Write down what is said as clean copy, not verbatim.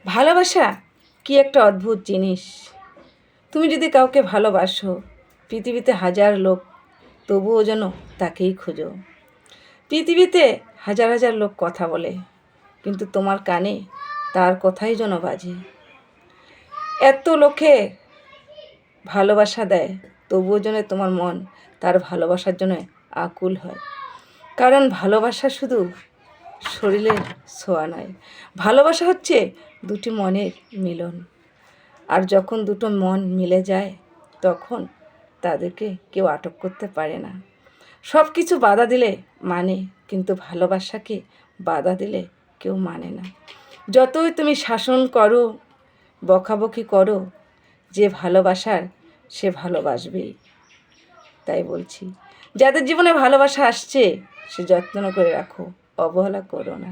ভালোবাসা কি একটা অদ্ভুত জিনিস। তুমি যদি কাউকে ভালোবাসো, পৃথিবীতে হাজার লোক, তবুও যেন তাকেই খোঁজো। পৃথিবীতে হাজার হাজার লোক কথা বলে, কিন্তু তোমার কানে তার কথাই যেন বাজে। এত লোকে ভালোবাসা দেয়, তবুও যেন তোমার মন তার ভালোবাসার জন্য আকুল হয়। কারণ ভালোবাসা শুধু শরীরের ছোঁয়া নয়, ভালোবাসা হচ্ছে দুটি মনের মিলন। আর যখন দুটো মন মিলে যায়, তখন তাদেরকে কেউ আটক করতে পারে না। সব কিছু বাধা দিলে মানে, কিন্তু ভালোবাসাকে বাধা দিলে কেউ মানে না। যতই তুমি শাসন করো, বকাবকি করো, যে ভালোবাসার সে ভালোবাসবেই। তাই বলছি, যাদের জীবনে ভালোবাসা আসছে, সে যত্ন করে রাখো, অবহেলা করো না।